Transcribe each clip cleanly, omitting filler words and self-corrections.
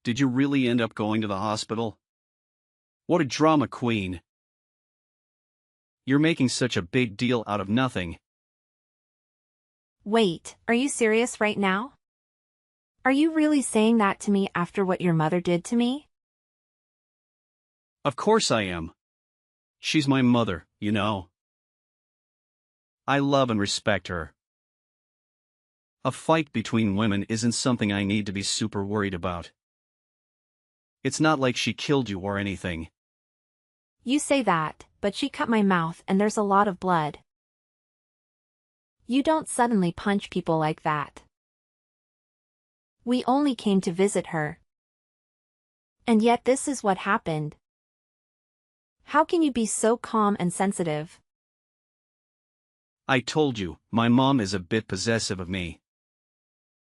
Did you really end up going to the hospital? What a drama queen. You're making such a big deal out of nothing. Wait, are you serious right now? Are you really saying that to me after what your mother did to me? Of course I am. She's my mother, you know. I love and respect her. A fight between women isn't something I need to be super worried about. It's not like she killed you or anything. You say that, but she cut my mouth and there's a lot of blood. You don't suddenly punch people like that. We only came to visit her. And yet this is what happened. How can you be so calm and sensitive? I told you, my mom is a bit possessive of me.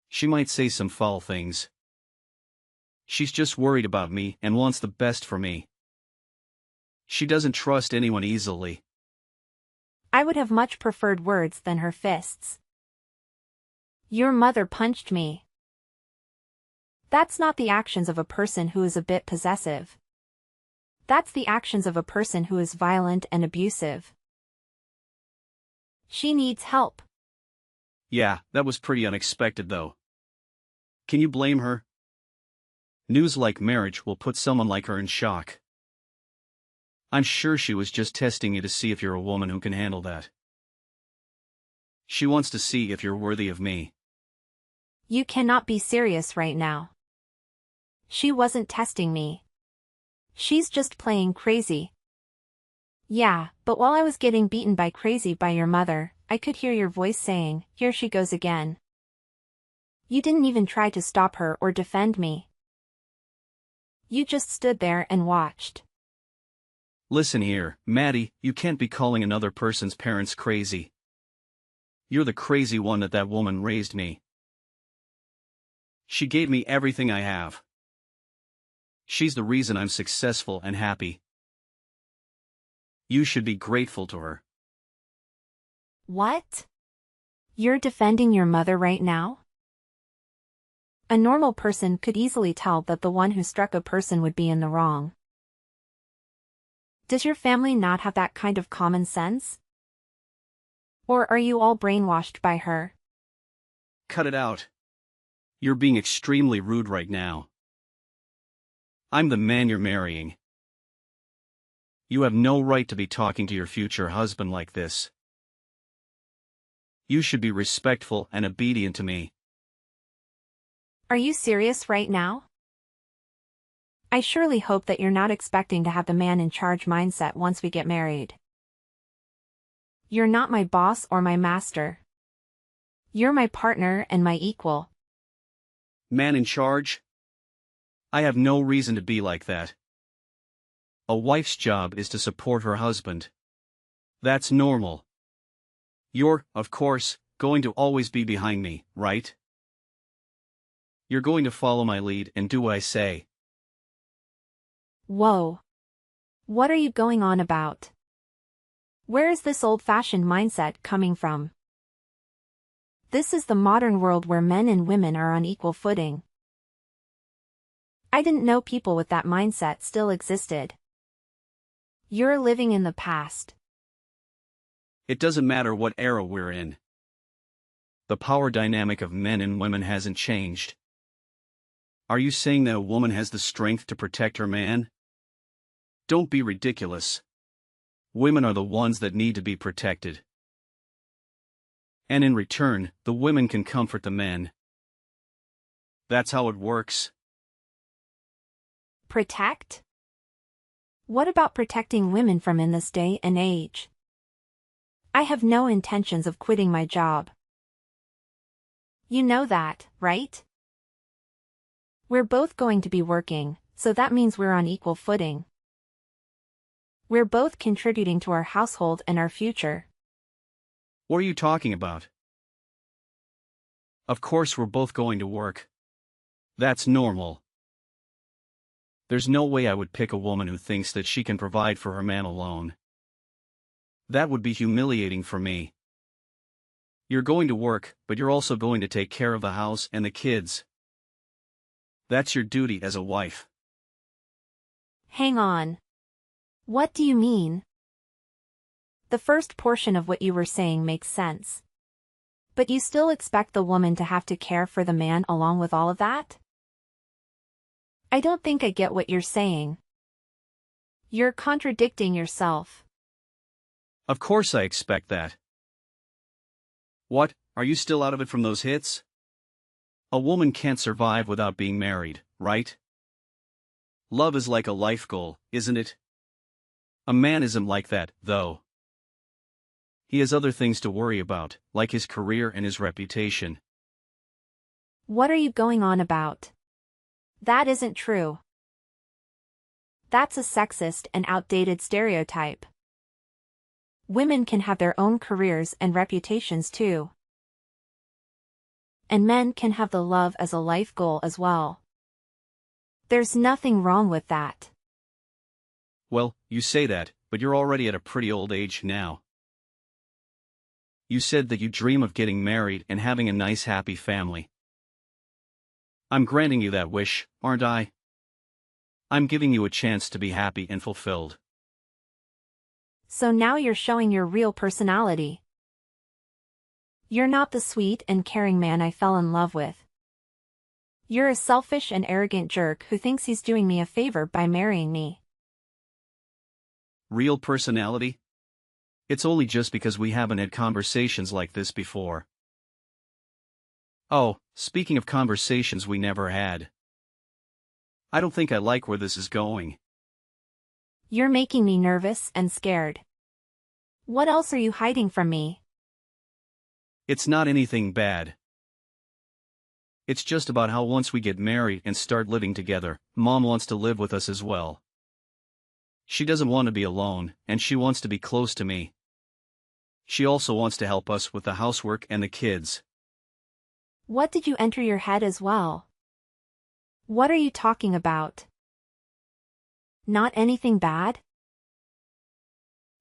She might say some foul things. She's just worried about me and wants the best for me. She doesn't trust anyone easily. I would have much preferred words than her fists. Your mother punched me. That's not the actions of a person who is a bit possessive. That's the actions of a person who is violent and abusive. She needs help. Yeah, that was pretty unexpected though. Can you blame her? News like marriage will put someone like her in shock. I'm sure she was just testing you to see if you're a woman who can handle that. She wants to see if you're worthy of me. You cannot be serious right now. She wasn't testing me. She's just playing crazy. Yeah, but while I was getting beaten by crazy by your mother, I could hear your voice saying, "Here she goes again." You didn't even try to stop her or defend me. You just stood there and watched. Listen here, Maddie, you can't be calling another person's parents crazy. You're the crazy one that woman raised me. She gave me everything I have. She's the reason I'm successful and happy. You should be grateful to her. What? You're defending your mother right now? A normal person could easily tell that the one who struck a person would be in the wrong. Does your family not have that kind of common sense? Or are you all brainwashed by her? Cut it out. You're being extremely rude right now. I'm the man you're marrying. You have no right to be talking to your future husband like this. You should be respectful and obedient to me. Are you serious right now? I surely hope that you're not expecting to have the man in charge mindset once we get married. You're not my boss or my master. You're my partner and my equal. Man in charge? I have no reason to be like that. A wife's job is to support her husband. That's normal. You're, of course, going to always be behind me, right? You're going to follow my lead and do what I say. Whoa. What are you going on about? Where is this old-fashioned mindset coming from? This is the modern world where men and women are on equal footing. I didn't know people with that mindset still existed. You're living in the past. It doesn't matter what era we're in. The power dynamic of men and women hasn't changed. Are you saying that a woman has the strength to protect her man? Don't be ridiculous. Women are the ones that need to be protected. And in return, the women can comfort the men. That's how it works. Protect? What about protecting women from in this day and age? I have no intentions of quitting my job. You know that, right? We're both going to be working, so that means we're on equal footing. We're both contributing to our household and our future. What are you talking about? Of course we're both going to work. That's normal. There's no way I would pick a woman who thinks that she can provide for her man alone. That would be humiliating for me. You're going to work, but you're also going to take care of the house and the kids. That's your duty as a wife. Hang on. What do you mean? The first portion of what you were saying makes sense. But you still expect the woman to have to care for the man along with all of that? I don't think I get what you're saying. You're contradicting yourself. Of course I expect that. What, are you still out of it from those hits? A woman can't survive without being married, right? Love is like a life goal, isn't it? A man isn't like that, though. He has other things to worry about, like his career and his reputation. What are you going on about? That isn't true. That's a sexist and outdated stereotype. Women can have their own careers and reputations too. And men can have the love as a life goal as well. There's nothing wrong with that. Well, you say that, but you're already at a pretty old age now. You said that you dream of getting married and having a nice happy family. I'm granting you that wish, aren't I? I'm giving you a chance to be happy and fulfilled. So now you're showing your real personality. You're not the sweet and caring man I fell in love with. You're a selfish and arrogant jerk who thinks he's doing me a favor by marrying me. Real personality? It's only just because we haven't had conversations like this before. Oh, speaking of conversations we never had. I don't think I like where this is going. You're making me nervous and scared. What else are you hiding from me? It's not anything bad. It's just about how once we get married and start living together, Mom wants to live with us as well. She doesn't want to be alone, and she wants to be close to me. She also wants to help us with the housework and the kids. What did you enter your head as well? What are you talking about? Not anything bad?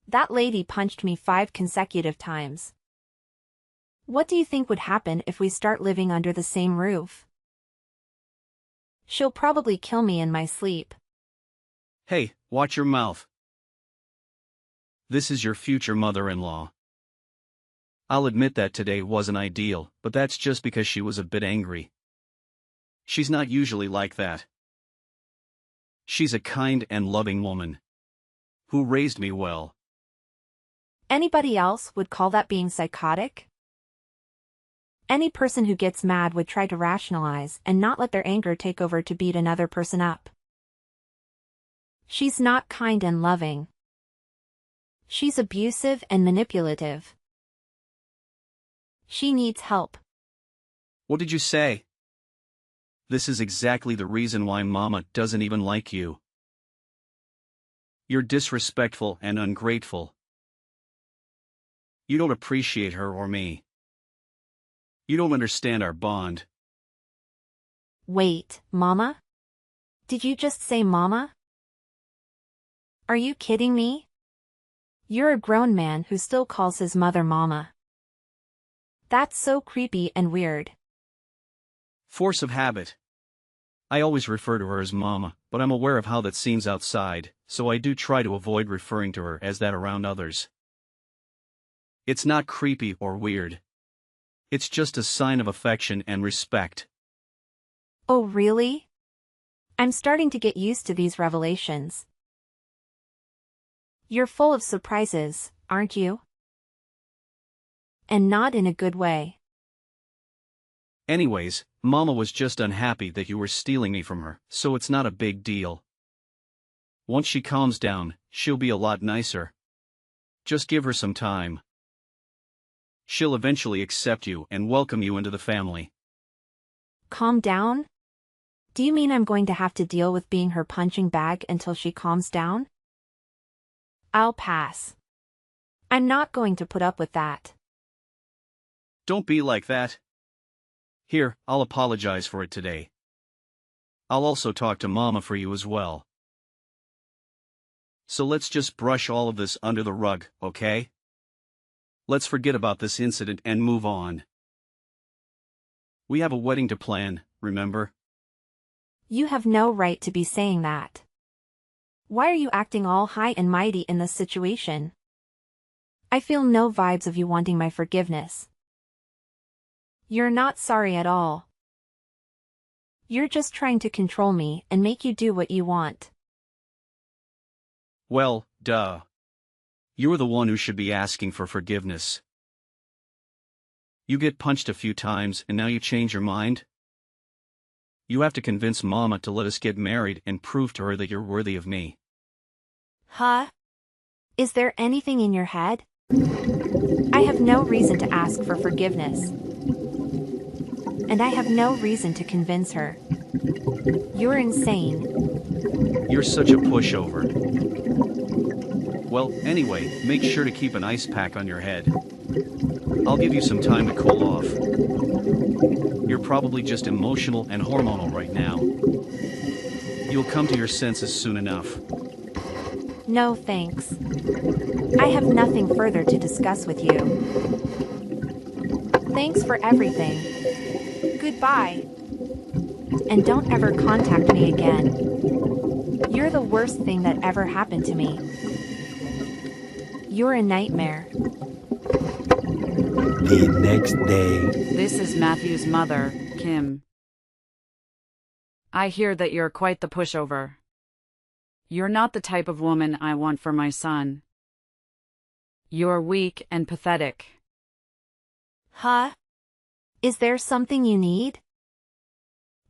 That lady punched me 5 consecutive times. What do you think would happen if we start living under the same roof? She'll probably kill me in my sleep. Hey, watch your mouth. This is your future mother-in-law. I'll admit that today wasn't ideal, but that's just because she was a bit angry. She's not usually like that. She's a kind and loving woman who raised me well. Anybody else would call that being psychotic? Any person who gets mad would try to rationalize and not let their anger take over to beat another person up. She's not kind and loving. She's abusive and manipulative. She needs help. What did you say? This is exactly the reason why Mama doesn't even like you. You're disrespectful and ungrateful. You don't appreciate her or me. You don't understand our bond. Wait, Mama? Did you just say Mama? Are you kidding me? You're a grown man who still calls his mother Mama. That's so creepy and weird. Force of habit. I always refer to her as Mama, but I'm aware of how that seems outside, so I do try to avoid referring to her as that around others. It's not creepy or weird. It's just a sign of affection and respect. Oh really? I'm starting to get used to these revelations. You're full of surprises, aren't you? And not in a good way. Anyways, Mama was just unhappy that you were stealing me from her, so it's not a big deal. Once she calms down, she'll be a lot nicer. Just give her some time. She'll eventually accept you and welcome you into the family. Calm down? Do you mean I'm going to have to deal with being her punching bag until she calms down? I'll pass. I'm not going to put up with that. Don't be like that. Here, I'll apologize for it today. I'll also talk to Mama for you as well. So let's just brush all of this under the rug, okay? Let's forget about this incident and move on. We have a wedding to plan, remember? You have no right to be saying that. Why are you acting all high and mighty in this situation? I feel no vibes of you wanting my forgiveness. You're not sorry at all. You're just trying to control me and make you do what you want. Well, duh. You're the one who should be asking for forgiveness. You get punched a few times and now you change your mind? You have to convince Mama to let us get married and prove to her that you're worthy of me. Huh? Is there anything in your head? I have no reason to ask for forgiveness. And I have no reason to convince her. You're insane. You're such a pushover. Well, anyway, make sure to keep an ice pack on your head. I'll give you some time to cool off. You're probably just emotional and hormonal right now. You'll come to your senses soon enough. No thanks. I have nothing further to discuss with you. Thanks for everything. Goodbye. And don't ever contact me again. You're the worst thing that ever happened to me. You're a nightmare. The next day. This is Matthew's mother, Kim. I hear that you're quite the pushover. You're not the type of woman I want for my son. You're weak and pathetic. Huh? Is there something you need?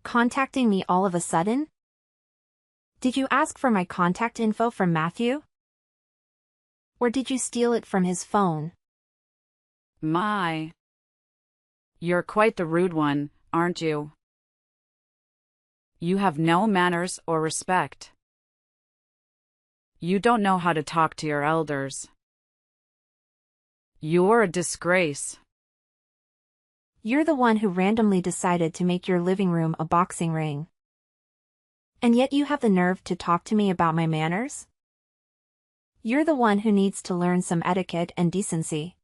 Contacting me all of a sudden? Did you ask for my contact info from Matthew? Or did you steal it from his phone? My. You're quite the rude one, aren't you? You have no manners or respect. You don't know how to talk to your elders. You're a disgrace. You're the one who randomly decided to make your living room a boxing ring. And yet you have the nerve to talk to me about my manners? You're the one who needs to learn some etiquette and decency.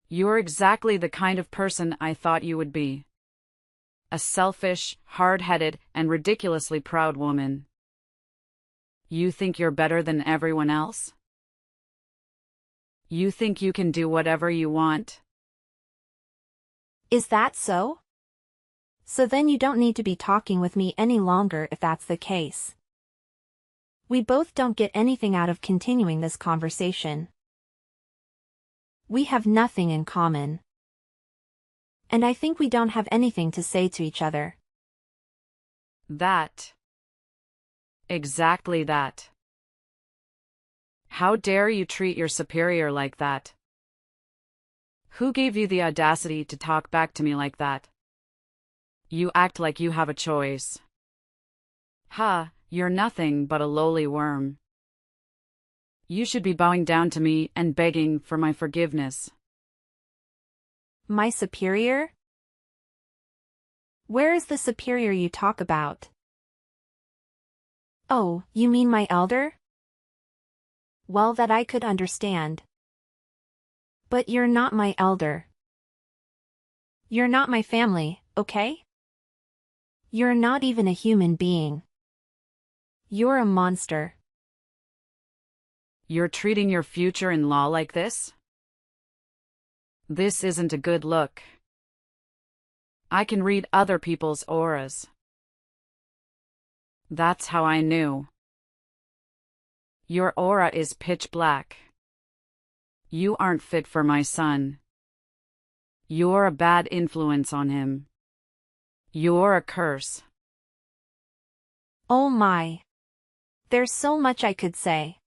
You're exactly the kind of person I thought you would be. A selfish, hard-headed, and ridiculously proud woman. You think you're better than everyone else? You think you can do whatever you want? Is that so? So then you don't need to be talking with me any longer if that's the case. We both don't get anything out of continuing this conversation. We have nothing in common. And I think we don't have anything to say to each other. That. Exactly that. How dare you treat your superior like that? Who gave you the audacity to talk back to me like that? You act like you have a choice. Ha, you're nothing but a lowly worm. You should be bowing down to me and begging for my forgiveness. My superior? Where is the superior you talk about? Oh, you mean my elder? Well, that I could understand. But you're not my elder. You're not my family, okay? You're not even a human being. You're a monster. You're treating your future-in-law like this? This isn't a good look. I can read other people's auras. That's how I knew. Your aura is pitch black. You aren't fit for my son. You're a bad influence on him. You're a curse. Oh my. There's so much I could say.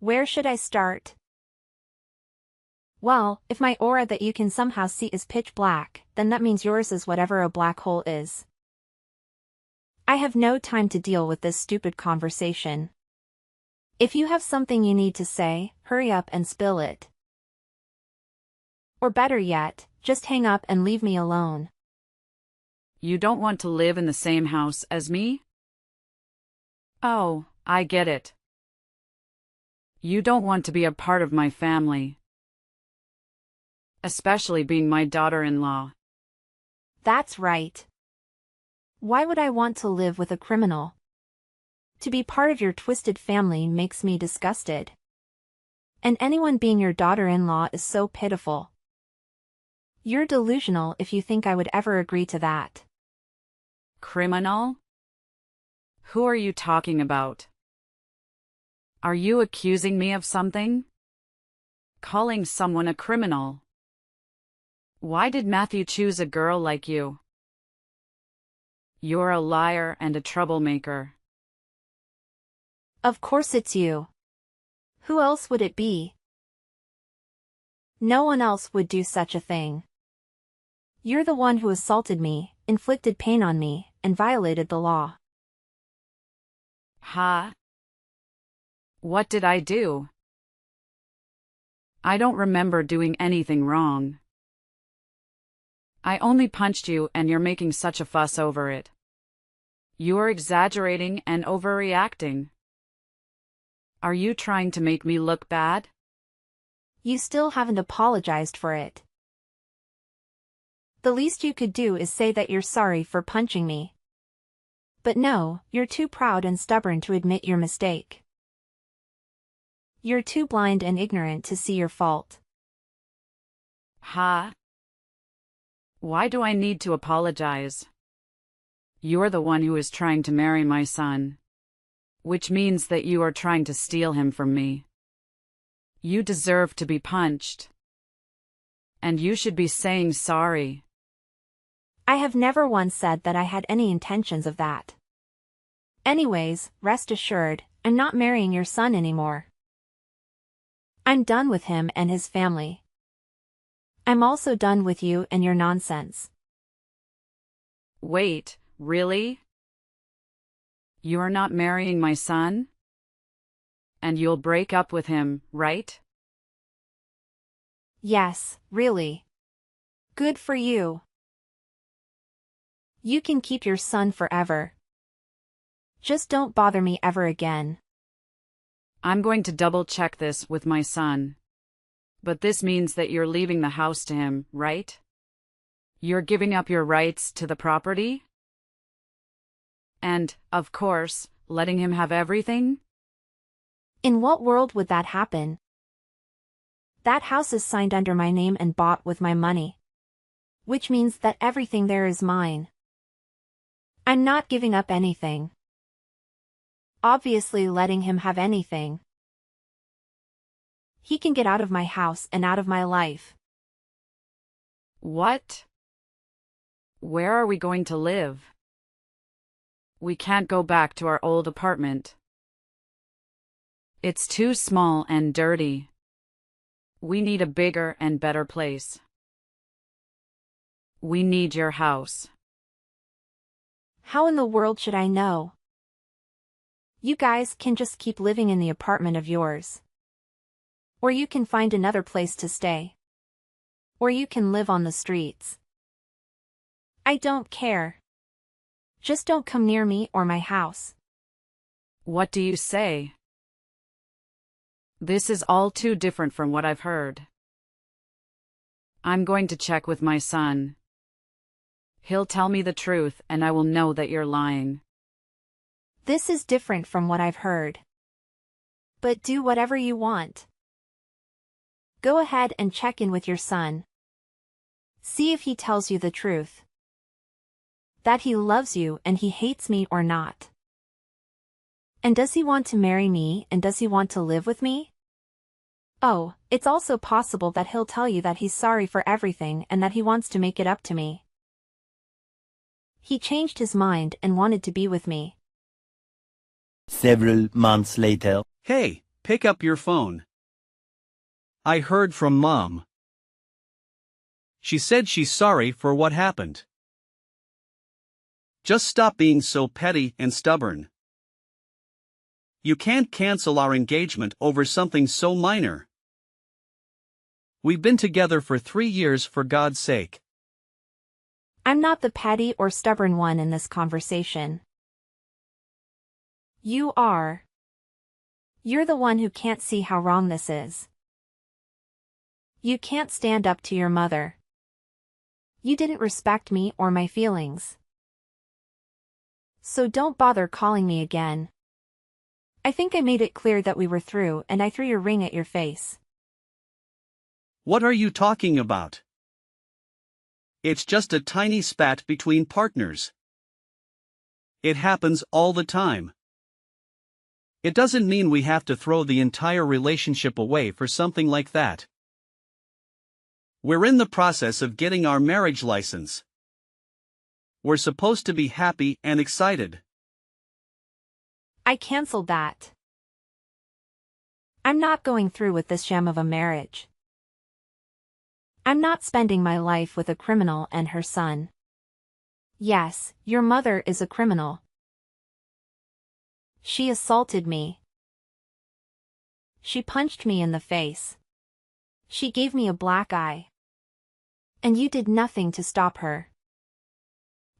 Where should I start? Well, if my aura that you can somehow see is pitch black, then that means yours is whatever a black hole is. I have no time to deal with this stupid conversation. If you have something you need to say, hurry up and spill it. Or better yet, just hang up and leave me alone. You don't want to live in the same house as me? Oh, I get it. You don't want to be a part of my family. Especially being my daughter-in-law. That's right. Why would I want to live with a criminal? To be part of your twisted family makes me disgusted. And anyone being your daughter-in-law is so pitiful. You're delusional if you think I would ever agree to that. Criminal? Who are you talking about? Are you accusing me of something? Calling someone a criminal? Why did Matthew choose a girl like you? You're a liar and a troublemaker. Of course it's you. Who else would it be? No one else would do such a thing. You're the one who assaulted me, inflicted pain on me, and violated the law. Huh? What did I do? I don't remember doing anything wrong. I only punched you and you're making such a fuss over it. You're exaggerating and overreacting. Are you trying to make me look bad? You still haven't apologized for it. The least you could do is say that you're sorry for punching me. But no, you're too proud and stubborn to admit your mistake. You're too blind and ignorant to see your fault. Huh? Why do I need to apologize? You're the one who is trying to marry my son. Which means that you are trying to steal him from me. You deserve to be punched. And you should be saying sorry. I have never once said that I had any intentions of that. Anyways, rest assured, I'm not marrying your son anymore. I'm done with him and his family. I'm also done with you and your nonsense. Wait, really? You're not marrying my son? And you'll break up with him, right? Yes, really. Good for you. You can keep your son forever. Just don't bother me ever again. I'm going to double-check this with my son. But this means that you're leaving the house to him, right? You're giving up your rights to the property? And, of course, letting him have everything? In what world would that happen? That house is signed under my name and bought with my money. Which means that everything there is mine. I'm not giving up anything. Obviously letting him have anything. He can get out of my house and out of my life. What? Where are we going to live? We can't go back to our old apartment. It's too small and dirty. We need a bigger and better place. We need your house. How in the world should I know? You guys can just keep living in the apartment of yours. Or you can find another place to stay. Or you can live on the streets. I don't care. Just don't come near me or my house. What do you say? This is all too different from what I've heard. I'm going to check with my son. He'll tell me the truth and I will know that you're lying. This is different from what I've heard. But do whatever you want. Go ahead and check in with your son. See if he tells you the truth. That he loves you and he hates me or not. And does he want to marry me and does he want to live with me? Oh, it's also possible that he'll tell you that he's sorry for everything and that he wants to make it up to me. He changed his mind and wanted to be with me. Several months later. Hey, pick up your phone. I heard from Mom. She said she's sorry for what happened. Just stop being so petty and stubborn. You can't cancel our engagement over something so minor. We've been together for 3 years, for God's sake. I'm not the petty or stubborn one in this conversation. You are. You're the one who can't see how wrong this is. You can't stand up to your mother. You didn't respect me or my feelings. So don't bother calling me again. I think I made it clear that we were through and I threw your ring at your face. What are you talking about? It's just a tiny spat between partners. It happens all the time. It doesn't mean we have to throw the entire relationship away for something like that. We're in the process of getting our marriage license. We're supposed to be happy and excited. I canceled that. I'm not going through with this sham of a marriage. I'm not spending my life with a criminal and her son. Yes, your mother is a criminal. She assaulted me. She punched me in the face. She gave me a black eye. And you did nothing to stop her.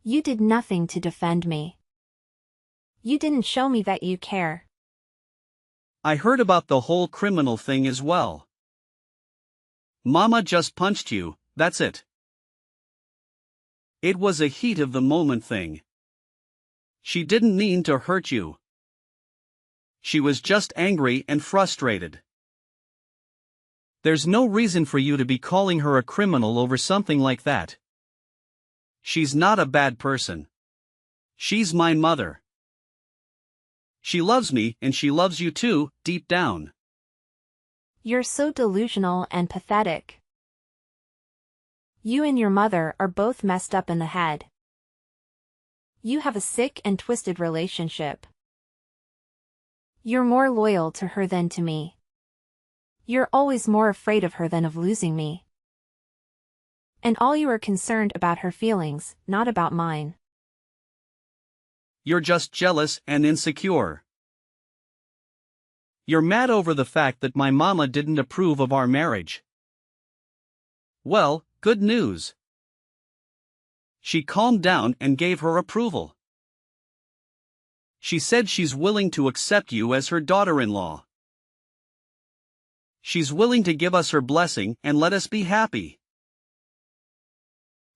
You did nothing to defend me. You didn't show me that you care. I heard about the whole criminal thing as well. Mama just punched you, that's it. It was a heat of the moment thing. She didn't mean to hurt you. She was just angry and frustrated. There's no reason for you to be calling her a criminal over something like that. She's not a bad person. She's my mother. She loves me and she loves you too, deep down. You're so delusional and pathetic. You and your mother are both messed up in the head. You have a sick and twisted relationship. You're more loyal to her than to me. You're always more afraid of her than of losing me. And all you are concerned about her feelings, not about mine. You're just jealous and insecure. You're mad over the fact that my mama didn't approve of our marriage. Well, good news. She calmed down and gave her approval. She said she's willing to accept you as her daughter-in-law. She's willing to give us her blessing and let us be happy.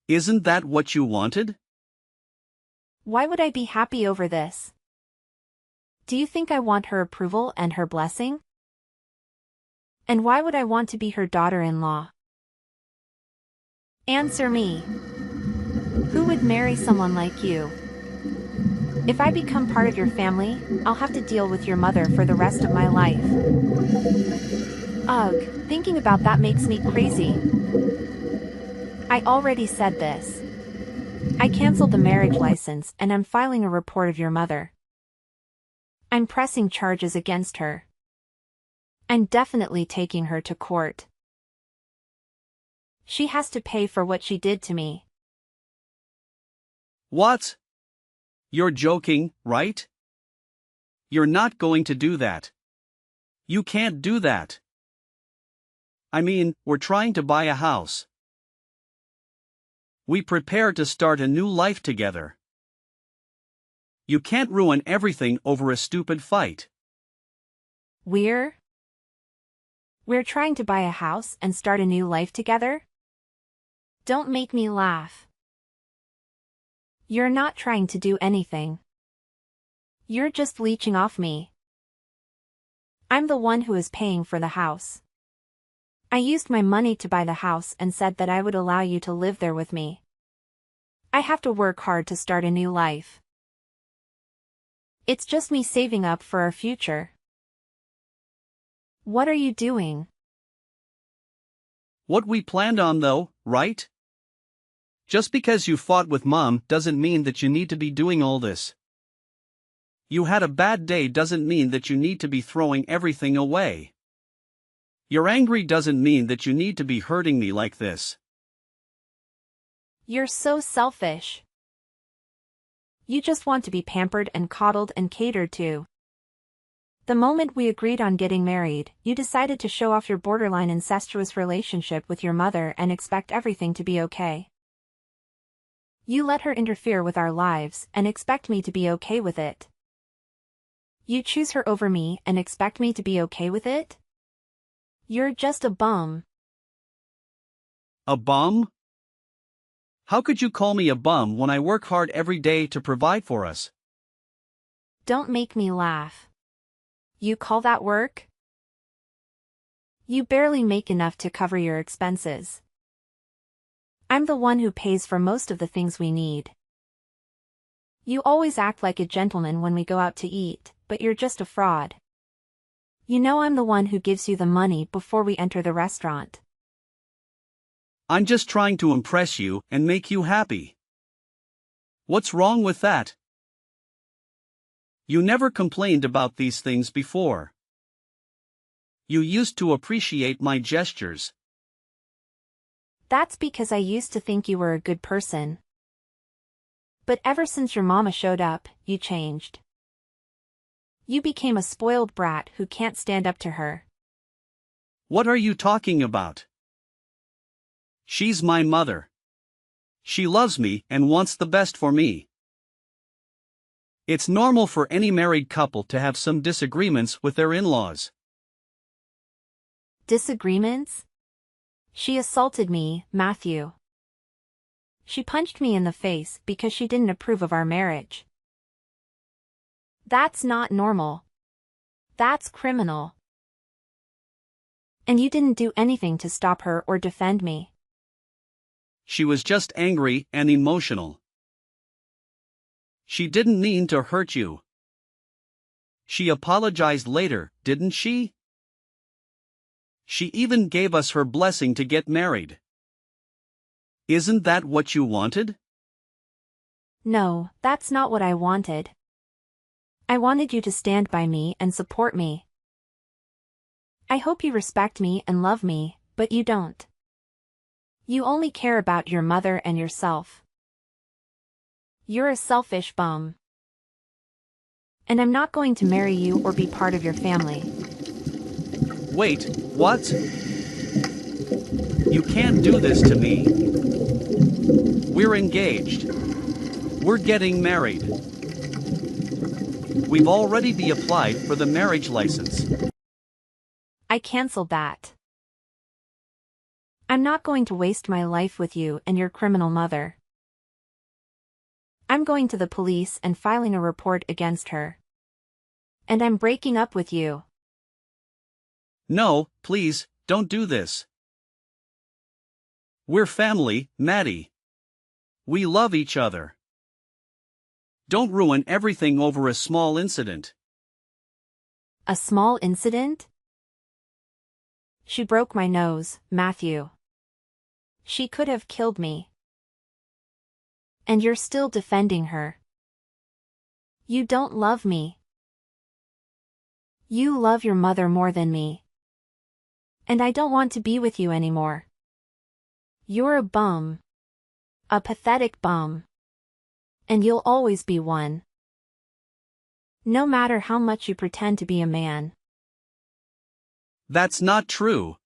Isn't that what you wanted? Why would I be happy over this? Do you think I want her approval and her blessing? And why would I want to be her daughter-in-law? Answer me. Who would marry someone like you? If I become part of your family, I'll have to deal with your mother for the rest of my life. Ugh, thinking about that makes me crazy. I already said this. I canceled the marriage license and I'm filing a report of your mother. I'm pressing charges against her. I'm definitely taking her to court. She has to pay for what she did to me. What? You're joking, right? You're not going to do that. You can't do that. I mean, we're trying to buy a house. We prepare to start a new life together. You can't ruin everything over a stupid fight. We're trying to buy a house and start a new life together? Don't make me laugh. You're not trying to do anything. You're just leeching off me. I'm the one who is paying for the house. I used my money to buy the house and said that I would allow you to live there with me. I have to work hard to start a new life. It's just me saving up for our future. What are you doing? What we planned on though, right? Just because you fought with Mom doesn't mean that you need to be doing all this. You had a bad day doesn't mean that you need to be throwing everything away. You're angry doesn't mean that you need to be hurting me like this. You're so selfish. You just want to be pampered and coddled and catered to. The moment we agreed on getting married, you decided to show off your borderline incestuous relationship with your mother and expect everything to be okay. You let her interfere with our lives and expect me to be okay with it. You choose her over me and expect me to be okay with it? You're just a bum. A bum? How could you call me a bum when I work hard every day to provide for us? Don't make me laugh. You call that work? You barely make enough to cover your expenses. I'm the one who pays for most of the things we need. You always act like a gentleman when we go out to eat, but you're just a fraud. You know I'm the one who gives you the money before we enter the restaurant. I'm just trying to impress you and make you happy. What's wrong with that? You never complained about these things before. You used to appreciate my gestures. That's because I used to think you were a good person. But ever since your mama showed up, you changed. You became a spoiled brat who can't stand up to her. What are you talking about? She's my mother. She loves me and wants the best for me. It's normal for any married couple to have some disagreements with their in-laws. Disagreements? She assaulted me, Matthew. She punched me in the face because she didn't approve of our marriage. That's not normal. That's criminal. And you didn't do anything to stop her or defend me. She was just angry and emotional. She didn't mean to hurt you. She apologized later, didn't she? She even gave us her blessing to get married. Isn't that what you wanted? No, that's not what I wanted. I wanted you to stand by me and support me. I hope you respect me and love me, but you don't. You only care about your mother and yourself. You're a selfish bum. And I'm not going to marry you or be part of your family. Wait, what? You can't do this to me. We're engaged. We're getting married. We've already applied for the marriage license. I canceled that. I'm not going to waste my life with you and your criminal mother. I'm going to the police and filing a report against her. And I'm breaking up with you. No, please, don't do this. We're family, Maddie. We love each other. Don't ruin everything over a small incident. A small incident? She broke my nose, Matthew. She could have killed me. And you're still defending her. You don't love me. You love your mother more than me. And I don't want to be with you anymore. You're a bum. A pathetic bum. And you'll always be one. No matter how much you pretend to be a man. That's not true.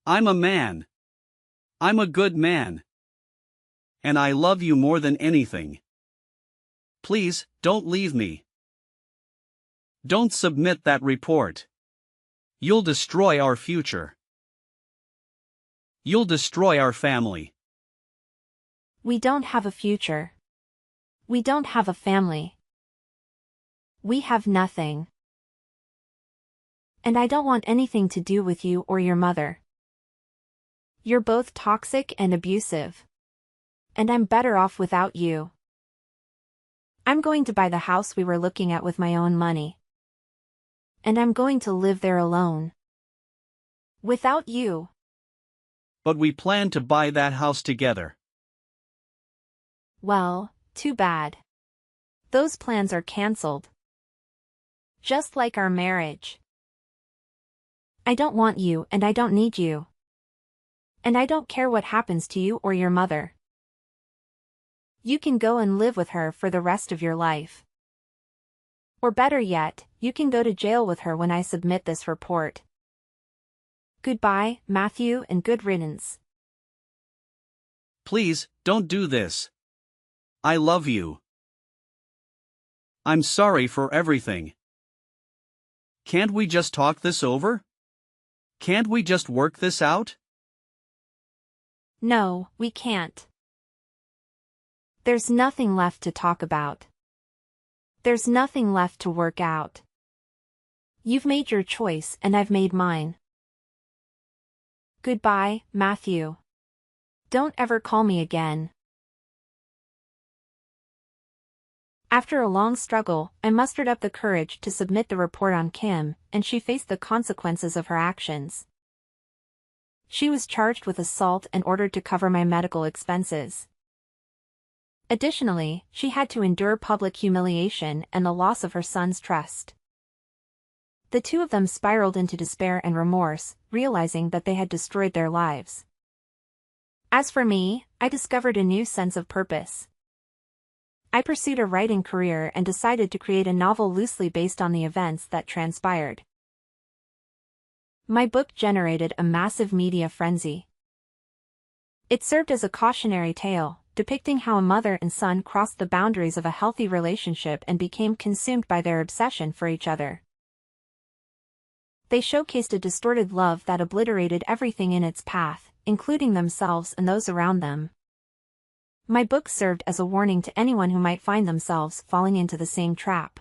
I'm a man. I'm a good man. And I love you more than anything. Please, don't leave me. Don't submit that report. You'll destroy our future. You'll destroy our family. We don't have a future. We don't have a family. We have nothing. And I don't want anything to do with you or your mother. You're both toxic and abusive. And I'm better off without you. I'm going to buy the house we were looking at with my own money. And I'm going to live there alone. Without you. But we plan to buy that house together. Well, too bad. Those plans are cancelled. Just like our marriage. I don't want you and I don't need you. And I don't care what happens to you or your mother. You can go and live with her for the rest of your life. Or better yet, you can go to jail with her when I submit this report. Goodbye, Matthew, and good riddance. Please, don't do this. I love you. I'm sorry for everything. Can't we just talk this over? Can't we just work this out? No, we can't. There's nothing left to talk about. There's nothing left to work out. You've made your choice and I've made mine. Goodbye, Matthew. Don't ever call me again. After a long struggle, I mustered up the courage to submit the report on Kim, and she faced the consequences of her actions. She was charged with assault and ordered to cover my medical expenses. Additionally, she had to endure public humiliation and the loss of her son's trust. The two of them spiraled into despair and remorse, realizing that they had destroyed their lives. As for me, I discovered a new sense of purpose. I pursued a writing career and decided to create a novel loosely based on the events that transpired. My book generated a massive media frenzy. It served as a cautionary tale, depicting how a mother and son crossed the boundaries of a healthy relationship and became consumed by their obsession for each other. They showcased a distorted love that obliterated everything in its path, including themselves and those around them. My book served as a warning to anyone who might find themselves falling into the same trap.